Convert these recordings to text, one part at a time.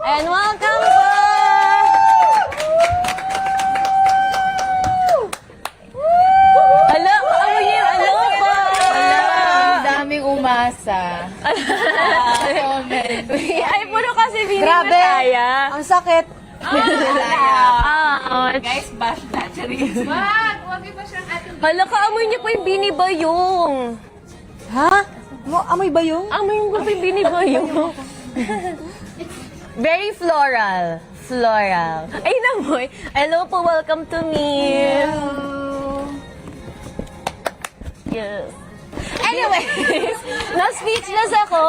And welcome po! Hello, hello po! Ang daming umasa. Ay, puro kasi Bini Grabe. Mataya. Ang sakit. Guys, bash na. Charis. Wag iba siyang ating... Hala, kaamoy niyo po yung Bini Bayong. Ha? Amoy ba yung? Amoy mo po yung Bini Bayong. Very floral. Floral. Ay, namoy. Hello po, welcome to me. Yes. Anyways, na-speechless ako.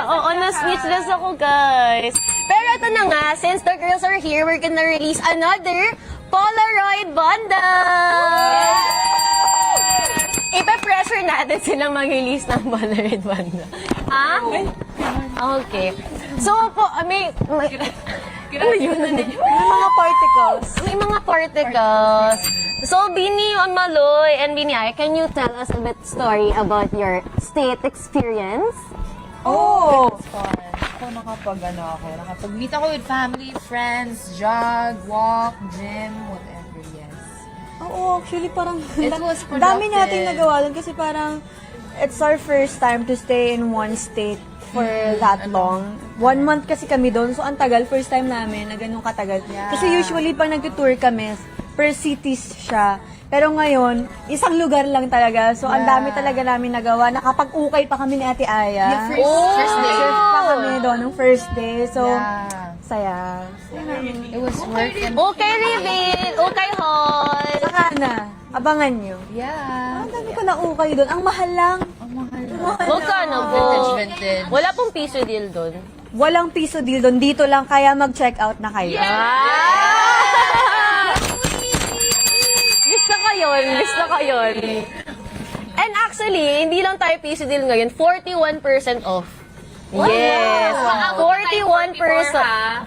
Oo, na-speechless ako, guys. Pero ito na nga, since the girls are here, we're gonna release another Polaroid bundle! Ipe-pressure natin silang mag-release ng Polaroid bundle. Ah? Okay. So po, may ano yun? May mga particles. May mga particles. So, Bini Maloy and Bini Ay, can you tell us a bit story about your state experience? Oh! Fun. Ako nakapag-meet ako with family, friends, jog, walk, gym, whatever, yes. Oo, actually parang It was dami productive. nating nagawa dun kasi parang it's our first time to stay in one state for that long. 1 month kasi kami doon, so ang tagal, first time namin na ganun katagal. Yeah. Kasi usually pag nag-tour kami, per cities siya. Pero ngayon, isang lugar lang talaga. So, ang dami talaga namin nagawa. Nakapag-ukay pa kami ni Ate Aya. Yung first day. Surf pa kami doon ng first day. So, Yeah. saya. It was worth it. Okay, Rivet! Okay, Hall! Saka na, abangan nyo. Yeah. Ang dami ko na ukay doon. Ang mahal lang. Ang mahal. Magkano po? Vintage. Wala pong piso deal doon. Walang piso deal doon. Dito lang, kaya mag-check out na kayo. Ah! Gusto ko yun. Gusto ko yun. And actually, hindi lang tayo piso deal ngayon. 41% off. Yes. Wow. 41%.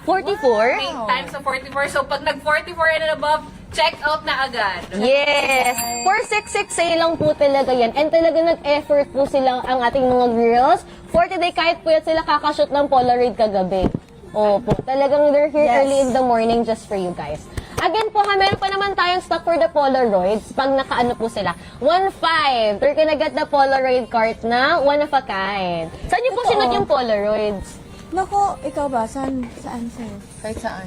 44? Times of 44. So, pag nag-44 and above, check out na agad. Yes. For 666 sale lang po talaga yan. And talaga nag-effort po sila ang ating mga girls. For today, kahit po yan sila kakashoot ng Polaroid kagabi. Opo. Talagang they're here Yes. early in the morning just for you guys. Again po ha, meron pa naman tayong stock for the Polaroids. Pag nakaano po sila. 1.5. You're gonna get the Polaroid cart na one of a kind. Saan niyo po Totoo. sinot yung Polaroids? Nako, ikaw ba? Saan sa'yo? Kahit saan.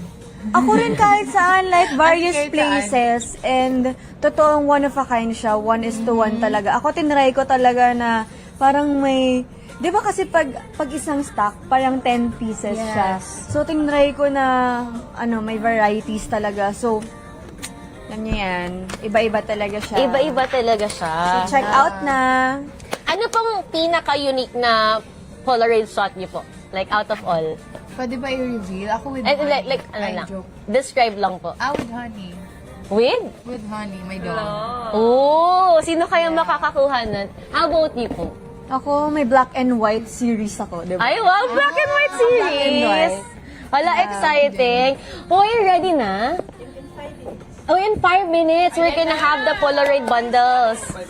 Ako rin kahit saan, like various Kahit saan. places. And totoong one of a kind siya. 1:1 talaga. Ako tinry ko talaga na parang may... Di ba kasi pag isang stock, parang 10 pieces siya. So, tinry ko na may varieties talaga. So, alam niyo yan. Iba-iba talaga siya. Iba-iba talaga siya. So, check out na. Ano pong pinaka-unique na Polaroid shot niyo po? Like, out of all? Pwede ba i-reveal? Ako with Eh, honey. like ano I lang? joke. Describe lang po. With honey. With? With honey, my dog. Oh, sino kaya makakakuha nun? How about you po? Ako, may black and white series ako, di ba? Ay, wow! Black and white series! black and white. Hala, exciting. Hoy, ready na? Oh, in 5 minutes, we're gonna have the Polaroid bundles. 5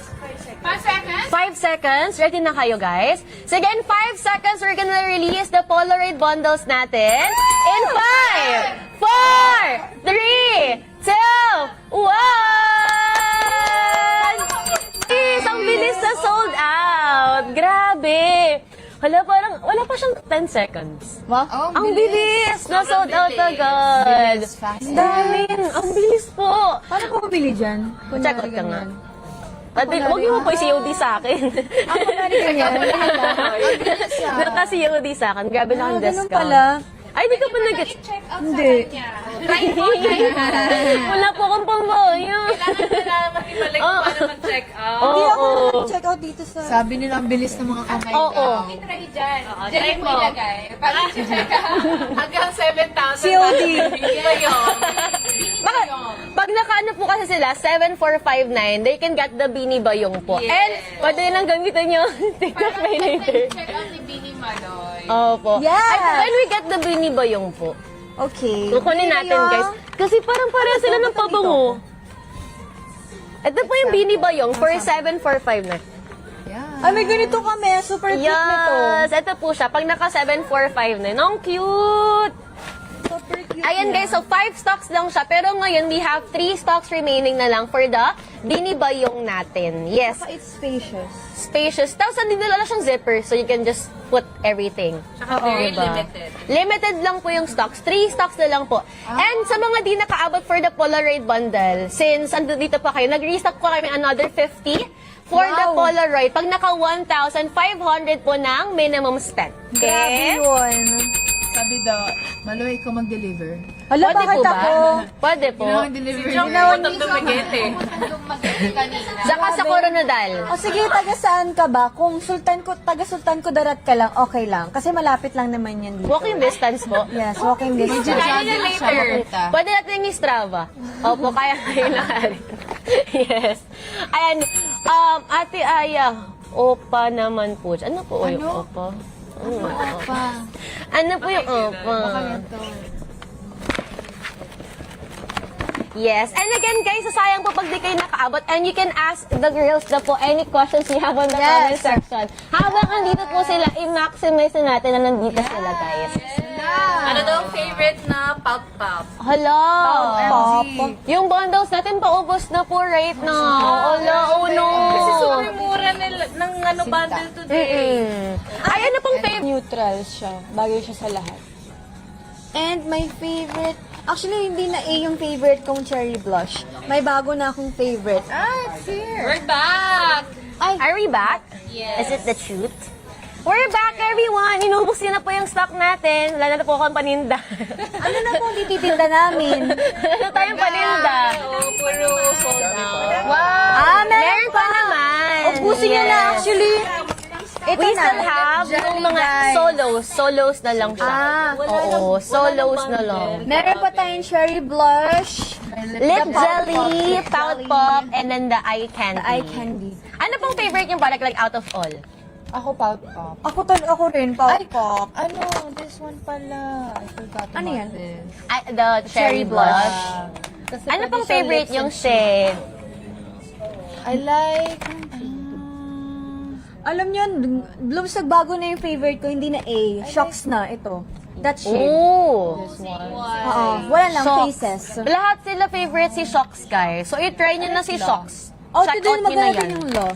seconds? 5 seconds. Ready na kayo, guys? So again, 5 seconds, we're gonna release the Polaroid bundles natin. In 5, 4, 3, 2, 1! Yes, ang bilis na sold out. Grabe. Hala, parang wala pa siyang 10 seconds. Oh, Ang bilis! Na sold out agad. Bilis, fast. Dami. Ang bilis po. Paano ko mabili dyan? Check out ka nga. Huwag niyo mo po i-COD sa akin. Naka-COD sa akin. Grabe na ang Ganun discount. pala. Ay, di ka pa nag Check out Hindi. sa kanya. Try mo, try mo. Wala po akong pambayan. Kailangan na naman ibalik kung paano mag-check out. Hindi ako Oo. check out dito sa... Sabi nila ang bilis ng mga kamay Oo. daw. Try dyan. try Diyan mo mo. ilagay. Para check out. Hanggang 7,000. COD. Hindi ba yun? Bakit? Pag nakaano po kasi sila, 7459, they can get the Bini Bayong po. Yes. And, pwede lang gamitin yung TikTok Pay Later. Check out ni Bini Maloy. Opo. Yes! Ay, when we get the Bini Bayong po, Okay. kukunin natin, guys. Kasi parang pareho sila ng pabango. Ito po yung Bini Bayong for 7459 na. Yeah. Ay, may ganito kami. Super cute nito. Yes! Ito po siya. Pag naka 7459, ang cute! Ayan guys, so 5 stocks lang siya. Pero ngayon, we have 3 stocks remaining na lang for the binibayong natin. Yes, It's spacious. spacious. Tapos, nandito lang siyang zipper, so you can just put everything. Tsaka very Diba? limited. Limited lang po yung stocks. 3 stocks na lang po. And sa mga di nakaabot for the Polaroid bundle, since dito pa kayo, nag-restock po kami another 50 for the Polaroid. Pag naka 1,500 po ng minimum spend. Grabe Okay? yun. Sabi daw, maluhay ko mag-deliver. Hala, Pwede bakit po ba? ako? Pwede po. Deliver Utang dumagete. Saka sa Coronadal. O sige, taga saan ka ba? Kung taga Sultan Kudarat ka lang, okay lang. Kasi malapit lang naman yan dito. Walking distance po. Yes, walking distance. Kaya na later. Pwede natin yung Strava. Opo, kaya kayo na. Yes. Ayan. Ate Aya, opa naman po. Ano po yung opa? Ano po yung opa? Yes. And again, guys, sayang po pag di kayo nakaabot. And you can ask the girls na po any questions you have on the comment section. Habang nandito po sila, i-maximize na natin na nandito sila, guys. Ano daw ang favorite na pop-pop? Hala! Pop. Yung bundles natin paubos na po right now. Hala, oh no! Kasi super mura nila, ng ano bundle today. Ay, ano pong favorite? Neutral siya. Bagay siya sa lahat. And my favorite, actually hindi na A yung favorite kong cherry blush. May bago na akong favorite. It's here. We're back! Are we back? Yes. Is it the truth? We're back, everyone! Inubos na po yung stock natin. Wala na po akong paninda. Ano na pong tititinda namin? Wala tayong paninda. Oh, puro sold out. Ah, Meron pa naman. Ubusin nyo na actually. Ito We na. still have yung mga solos. Solos na lang siya. Oo, solos na lang. Meron pa tayong cherry blush. Lip jelly, pout pop, and then the eye candy. The eye candy. Ano pong favorite yung product like out of all? Ako pop-pop. Ako rin, pop. Ano, this one pala. I forgot Ano about yan? this. The cherry blush. Kasi Ano pwede pong siya favorite lips yung and- shade? I like... Alam nyo, Blooms nagbago na yung favorite ko, hindi na A. Shocks na, ito. That shade. Ooh. Oo, wala lang Shocks. faces. Lahat sila favorite si Shocks, guys. So, i-try nyo na si Shocks. Oh, Check doon out nyo na maganda yan. yung law.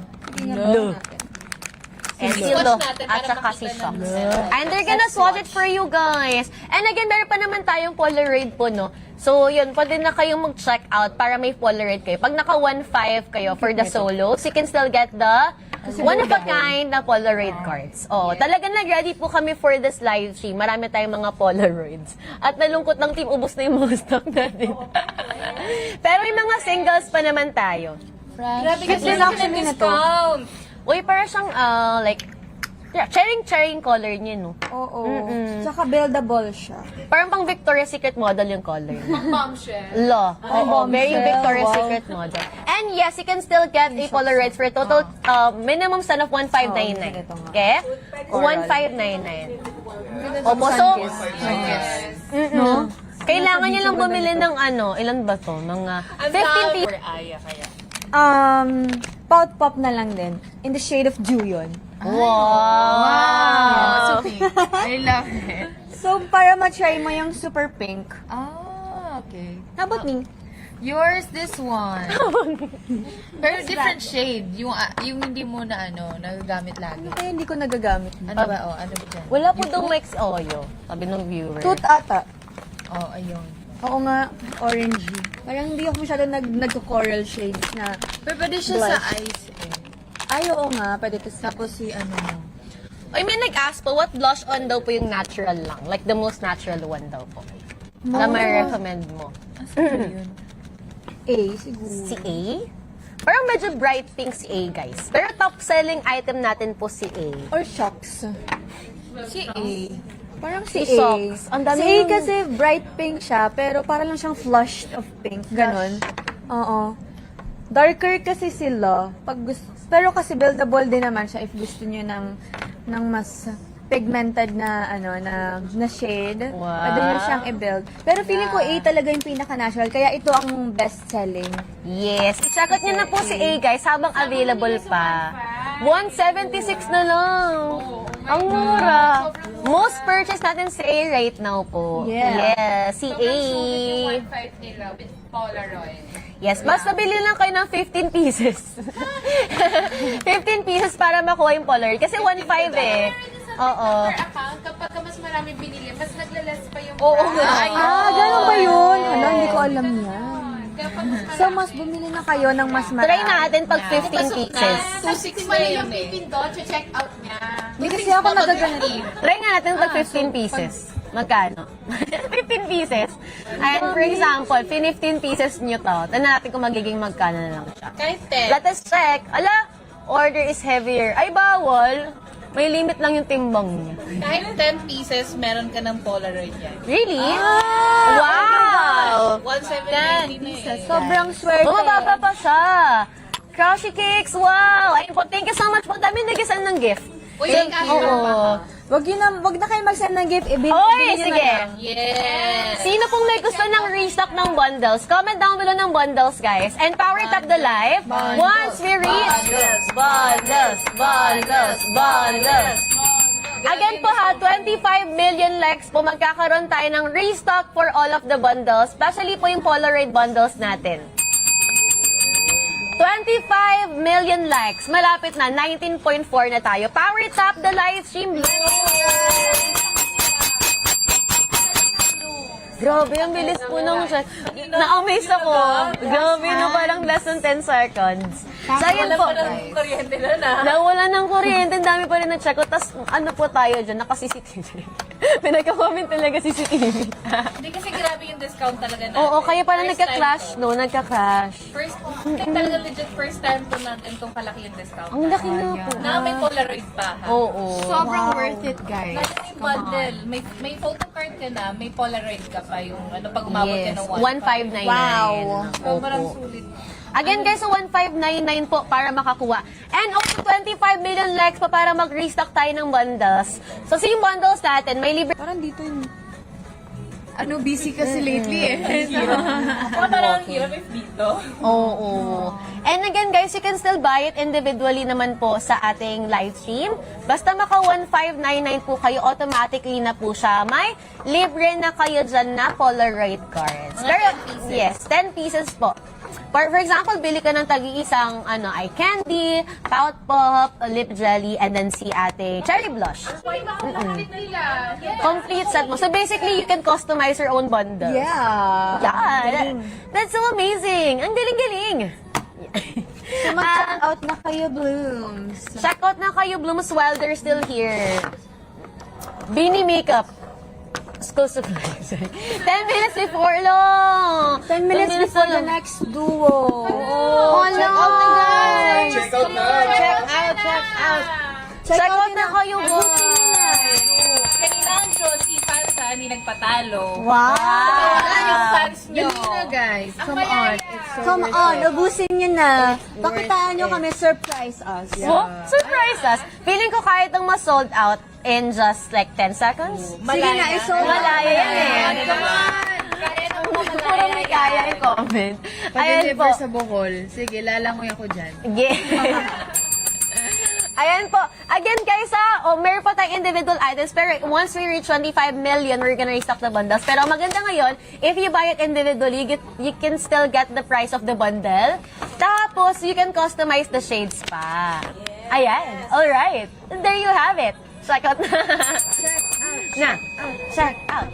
And Silo at saka si Shocks. And they're gonna swatch it for you guys. And again, meron pa naman tayong Polaroid po, no? So, yun, pwede na kayong mag-check out para may Polaroid kayo. Pag naka 1.5 kayo for the solos, you can still get the one-of-a-kind na Polaroid cards. Oh, talagang nag-ready po kami for this live stream. Marami tayong mga Polaroids. At nalungkot ng team, ubos na yung mga stock natin. Pero may mga singles pa naman tayo. Grabe kasi Kasi lang actually na to. discount. Uy, parang siyang, like, cherry color niya, no? Oo. Tsaka buildable siya. Parang pang Victoria's Secret model yung color. Bombshell. Oo, very bombshell. Victoria's Wow. Secret model. And yes, you can still get a Polaroid for a total minimum sum of 1,599. Okay? 1,599. Opo, so, No? kailangan nyo lang bumili ng ano, ilan ba to? Mga 15 pieces. For Aya kaya. Pout pop na lang din. In the shade of Juyon. Wow! I love it. So, para ma-try mo yung super pink. Ah, okay. How about me? Yours, this one. Pero different shade. Yung hindi mo na nagagamit lagi. Eh, hindi ko nagagamit. Ano ba? Oh, ano ba dyan? Wala po daw Max Oyo, sabi ng viewer. Tooth ata. Oh, ayun. Oo nga, orangey. Parang hindi ako masyado nagko-coral shades na. Pero pwede siya Blush. sa eyes eh. Ay, oo nga, pwede to sa. Tapos si ano mo. I mean, nag-ask po, what blush on daw po yung natural lang? Like, the most natural one daw po. Na may recommend mo. Yun. A, siguro. Si A? Parang medyo bright pink si A, guys. Pero top-selling item natin po si A. Or shocks. Si A. Parang si Si A. Shocks. Ang dami Si A ng- kasi bright pink siya, pero parang lang siyang flushed of pink. Ganon. Oo. Darker kasi sila. Pero kasi buildable din naman siya if gusto niyo ng mas pigmented na na shade. Wow. Pwede niyo siyang i-build. Pero feeling ko A talaga yung pinaka-natural. Kaya ito ang best selling. Yes. I-check out nyo na po si A, guys, habang available pa. 176 na lang. Ang mura. Most purchase natin si A right now po. Yeah. Yes, si A. Yung 1.5 nila with Polaroid. Yes, basta bili lang kayo ng 15 pieces. 15 pieces para makuha yung Polaroid. Kasi 1.5 eh. Oo. Per account, kapag ka mas marami binili, mas naglaless pa yung Oo price. nga. Ganun ba yun? Hala, hindi ko alam yan. Kapag mas marami. So, mas bumili na kayo ng mas marami. Try natin pag 15 pieces. 2.6 na yung pipindot, check out niya. Hindi kasi ako nagaganito. Try nga natin pag 15 pieces. Magkano? 15 pieces. And for example, 15 pieces nyo to. Tignan natin kung magiging magkano na lang siya. Kahit 10. Let us check. Ala, order is heavier. Ay, bawal. May limit lang yung timbang niya. Kahit 10 pieces, meron ka ng Polaroid yan. Really? Ah! Wow! 1,790 na eh. Sobrang swerte. Bumababa pa siya. Crushy Cakes, wow! Ayun po, thank you so much po. Dami nag-send ng gift. Uy, Thank cash you. Wag na kayo mag-send ng gift. Oy, Ibili nyo sige. na lang. Yes! Sino pong may gusto ng restock ng bundles? Comment down below ng bundles, guys. And power it up the live. Once we reach bundles. Again po ha, 25 million likes po magkakaroon tayo ng restock for all of the bundles. Especially po yung Polaroid bundles natin. 25 million likes. Malapit na. 19.4 na tayo. Power it up the live stream. Grabe, ang bilis po nung siya. Na-amaze ako. Grabe, no, parang less than 10 seconds. So, ayun po. Kuryente na na. Nawala ng kuryente, ang dami pa rin na-check ko. Tapos, ano po tayo dyan, naka-CCTV. Pinagka-comment talaga CCTV. Hindi kasi grabe yung discount talaga natin. Oo, kaya parang First nagka-clash, time no? Nagka-crash. to. Talaga legit first time to natin itong kalaki yung discount. Ang laki na po. Na may Polaroid pa ha. Oo. Sobrang worth it, guys. Lalo yung bundle, may photo card ka na, may Polaroid ka pa yung ano pag umabot ka Yes, ng 1599. Wow. Sobrang Opo. sulit. Again guys, so 1599 po para makakuha. And also 25 million likes pa para mag-restock tayo ng bundles. So yung bundles natin, may libre. Parang dito yung... Ano, busy kasi lately eh. Parang ang hirap if dito. Oo. And again guys, you can still buy it individually naman po sa ating live stream. Basta maka 1599 po kayo, automatically na po siya. May libre na kayo dyan na Polaroid cards. Pero, yes, 10 pieces po. For example, bili ka ng tagi-isang eye candy, pout pop, lip jelly, and then si ate cherry blush. Why makakulit nila? Yes. Complete set mo. So basically, you can customize your own bundle. Yeah. Yeah. That's so amazing. Ang galing-galing. So, mag-check out na kayo, Blooms. Check out na kayo, Blooms, while they're still here. Beanie Makeup. School supplies. 10 minutes before lang. 10 minutes before the lang. next duo. Oh, check out na guys. Check out na! Check out na kayo, guys. Kanina ang Josie fans ha, hindi nagpatalo. Wow. Ano yung fans nyo? Dali na, guys. Come Ang on. mayaya. It's so Come worth on, it. ubusin nyo na. Pakitaan nyo kami, surprise us. Oh, surprise us. Feeling ko kahit ang ma-sold out in just like 10 seconds. Sige na, isold out. Malaya yan eh. Kaya nang Puro may kaya i-comment. Ayan po. Pa-deliver sa Bohol. Sige, lalangoy ako dyan. Yeah. Ayan po. Again, guys, meron pa tayong individual items. Pero once we reach 25 million, we're gonna restock the bundles. Pero ang maganda ngayon, if you buy it individually, you can still get the price of the bundle. Tapos, you can customize the shades pa. Ayan. Alright. There you have it. Check out na. Check out.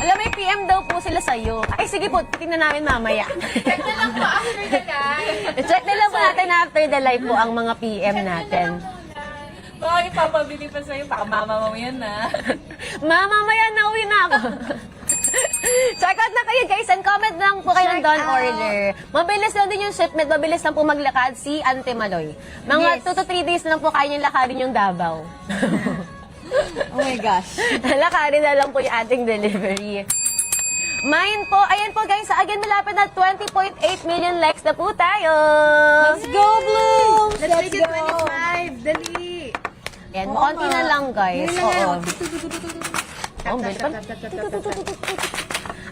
Alam, may PM daw po sila sa'yo. Ay, sige po, tingnan namin mamaya. Check na lang po after the live. Check na lang po natin after the live po ang mga PM natin. Baka ipapabili pa sa'yo, baka mama mo yan na. Mama, maya na uwi na ako. Check out na kayo guys and comment lang po kayo ng down order. Mabilis lang din yung shipment, mabilis lang po maglakad si Ante Maloy. Mga 2 to 3 days na lang po kaya niyang lakadin yung Davao. Oh my gosh. Lakadin na lang po yung ating delivery. Mine po, ayan po guys, again malapit na 20.8 million likes na po tayo. Let's go, Blooms! Let's make it 25. Dali. Ayan, konti na lang guys. Oo. Oh,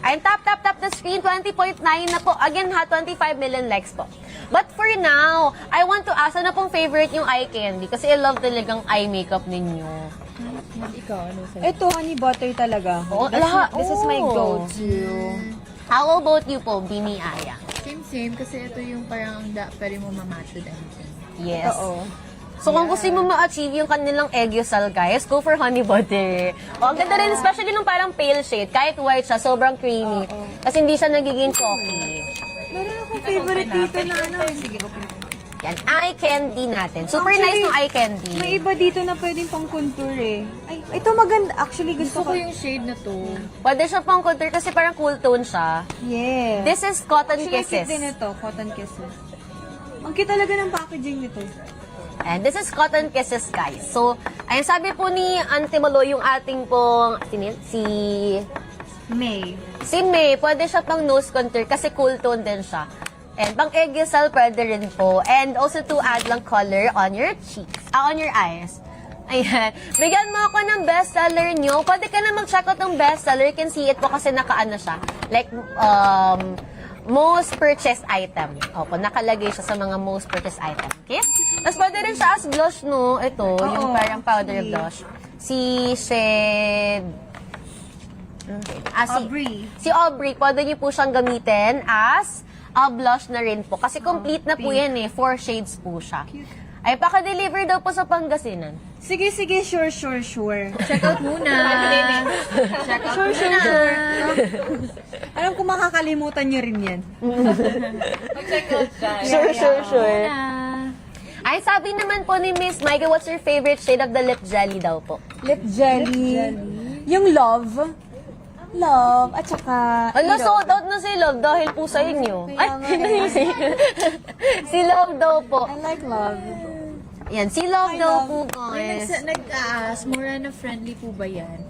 Ayun, tap the screen, 20.9 na po. Again ha, 25 million likes po. But for now, I want to ask, ano pong favorite yung eye candy? Kasi I love talagang eye makeup ninyo. Ikaw, ano sa'yo? Ito, honey butter talaga. Oh, This is my oh. go-to. How about you po, Bini Aya? Same, kasi ito yung parang pwede mo mamatch with anything. Yes. Oo. So kung gusto mo ma-achieve yung kanilang Eggusal, guys, go for honey butter. O, ang ganda rin, especially nung parang pale shade. Kahit white siya, sobrang creamy. Kasi hindi siya nagiging chalky. Meron akong favorite dito na ano. Yan, eye candy natin. Super nice ng eye candy. May iba dito na pwedeng pang contour eh. Ay, ito maganda. Actually, gusto Gusto ko. ko yung shade na to. Pwede siya pang contour kasi parang cool tone siya. Yeah. This is Cotton Actually, Kisses. cute din ito. Cotton Kisses. Ang cute talaga ng packaging nito. And this is Cotton Kisses, guys. So, ayun, sabi po ni Auntie Malo, yung ating pong, May. si May, pwede siya pang nose contour kasi cool tone din siya. And pang Eggusal, pwede rin po. And also to add lang color on your cheeks, on your eyes. Ayan. Bigyan mo ako ng bestseller nyo. Pwede ka na mag-check out ng bestseller. You can see it po kasi nakaano siya. Like, most purchased item. Opo, nakalagay siya sa mga most purchased item. Okay? Tapos pwede rin siya as blush, no? Ito, yung parang powder blush. Si Shed... Aubrey. Si Aubrey, pwede niyo po siyang gamitin as a blush na rin po. Kasi complete na po yan eh. 4 shades po siya. Ay, paka-deliver daw po sa Pangasinan. Sige, sure. Check out muna. Check out Sure. Alam ko makakalimutan nyo rin yan. Mag-check out dyan. Sure. Ay, sabi naman po ni Miss Micah, what's your favorite shade of the lip jelly daw po? Lip jelly. Yung love. At saka... Ano, sold out na si Love dahil po sa inyo. Ay, si Love daw po. I like love. Yan, si Love daw po, guys. Nag-ask, Morena friendly po ba yan?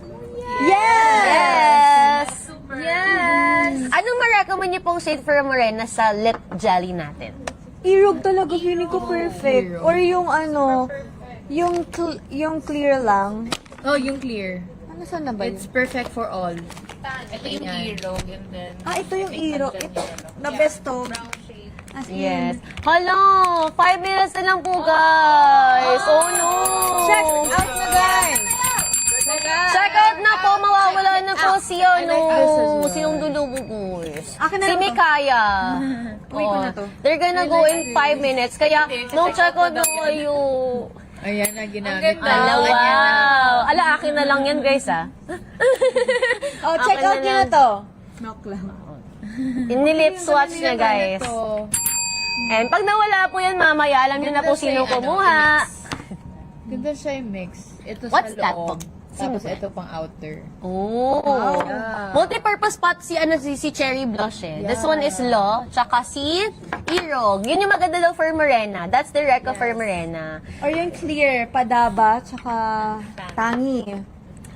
Yes! Yes! Anong ma-recommend niyo pong shade for Morena sa lip jelly natin? Irog talaga, feeling ko perfect. Or yung ano, yung clear lang. Oh, yung clear. Ano saan na ba yun? It's perfect for all. Ito yung irog and then... Ito yung irog. Ito, the best to. As in, Yes. Hello! 5 minutes na lang po, guys! Oh, no! Check out na, guys! Check out na po! Mawawala na po si, sinong dulubo, guys. Akin na Si lang to. Mikaya. Uwi ko na to. They're gonna go in 5 minutes. Kaya, no check out na kayo. Ayan na, ginamit Ang ganda. na. Wow! Ala, akin na lang yan, guys, ah. Oh, check Akin out na nyo na lang. to. Milk lang. Inilip swatch niya, guys. Ito. And pag nawala po yan mamaya, alam niyo na po sino kumuha. Ganda siya yung mix. Ito What's sa that loob. po? Tapos ito pang outer. Oh. Multi-purpose pot si Cherry Blush eh. This one is Law, tsaka si Irog. Yun yung maganda daw for Morena. That's the reco for Morena. Or yung clear, padaba, tsaka tangi.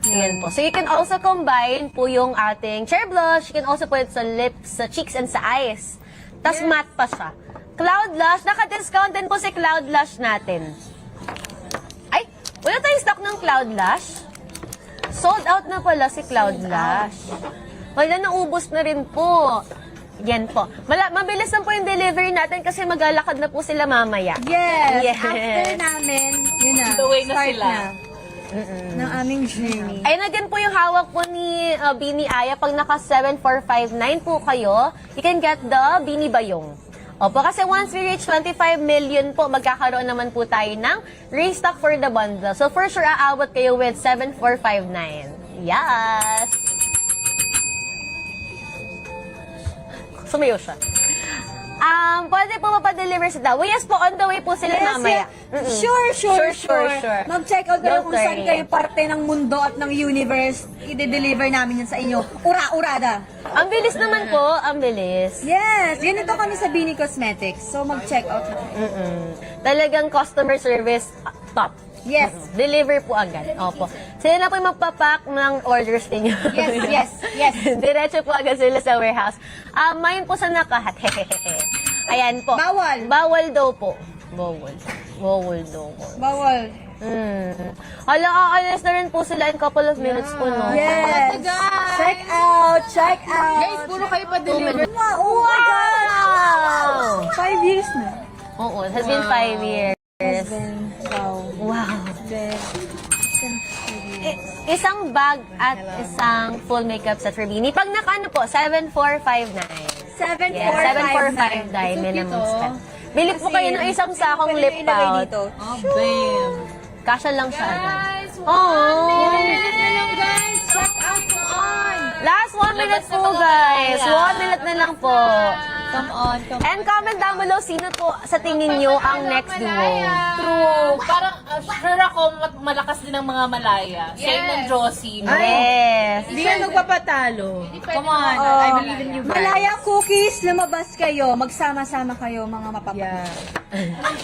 Ayan po. So you can also combine po yung ating Cherry Blush. You can also put it sa lips, sa cheeks, and sa eyes. Tapos matte pa siya. Cloud Lush, naka-discount din po si Cloud Lush natin. Ay, wala tayong stock ng Cloud Lush. Sold out na pala si Cloud Lush. Wala, naubos na rin po. Yan po. Mabilis lang po yung delivery natin kasi maglalakad na po sila mamaya. Yes! Yes. After namin, yun na. The way na start sila. Ng aming journey. Ayun na din po yung hawak po ni Bini Aya. Pag naka 7459 po kayo, you can get the Bini Bayong. Opo, kasi once we reach 25 million po, magkakaroon naman po tayo ng restock for the bundle. So for sure, aawat kayo with 7459. Yes! Sumayo siya. Pwede po mapadeliver sa Dawa. Yes po, on the way po sila mamaya. Sure. Sure. Mag-check out kayo Don't kung saan worry. kayo parte ng mundo at ng universe. I-deliver namin yan sa inyo. Ura-urada. Ang bilis naman po, ang bilis. Yes! Ganito kami sa Bini Cosmetics. So, mag-check out na kayo. Talagang customer service top. Yes. Deliver po agad. Opo. Sila na po yung magpapack ng orders ninyo. Yes. Diretso po agad sila sa warehouse. Mayon po sa nakahat. Ayan po. Bawal. Bawal daw po. Bawal. Bawal daw. Bawal. Hala, aalis na rin po sila in couple of minutes po, no? Yes. Check out. Check out. Guys, puro kayo pa-deliver. Wow. Oh my God. 5 years na. Oo, it has been 5 years. Wow. Wow. Then, Isang bag at isang full makeup set for Beanie. Pag naka-ano po, 7,459. 7,459. Yes, 7,459 minimum spend. Bili po kayo ng isang sakong lip ilagay pout. dito. Oh, bam. Kasya lang siya agad. Guys, Oh! minute na lang, guys. Check out mo on. Last 1 minute po, guys. 1 minute na lang po. Come on, come on. And comment down below, sino po sa tingin nyo ang next duo? True. Parang sure ako malakas din ang mga Malaya. Same ng Josie. Yes. Hindi ka magpapatalo. Come on. I believe in you guys. Malaya cookies, lumabas kayo. Magsama-sama kayo, mga mapapait. Yeah.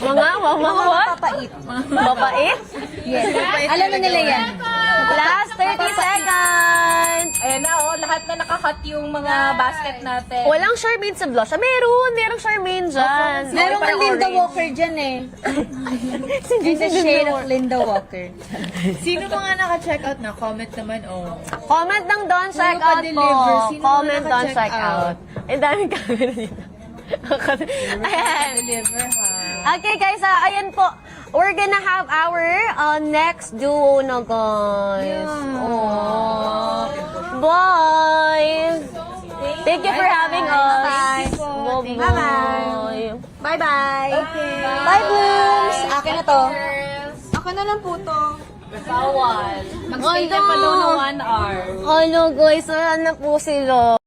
Mga what? Mapapait. Mabait? Yes. Alam na nila yan. Last 30 seconds. Ayan na, oh. Lahat na nakakat yung mga basket natin. Walang Charmaine sa blush. Merong Charmaine dyan. Meron kang Linda Walker dyan eh. In the shade of Linda Walker. Sino mga naka-check out na? Comment naman, oh. Comment ng Don Check Out po. pa-deliver? Sino Comment mga Don naka-check Check out? Out. Ang daming camera dito. Ayan. Deliver, ha? Okay guys, ayan po. We're gonna have our next duo na guys. Oh. Bye. Thank you for having us. Bye-bye. Bye-bye. Bye, Blooms. Akin na to. Akin na lang po to. Bawal. Mag-stay na pa daw ng 1 hour. Ano guys, wala na po sila.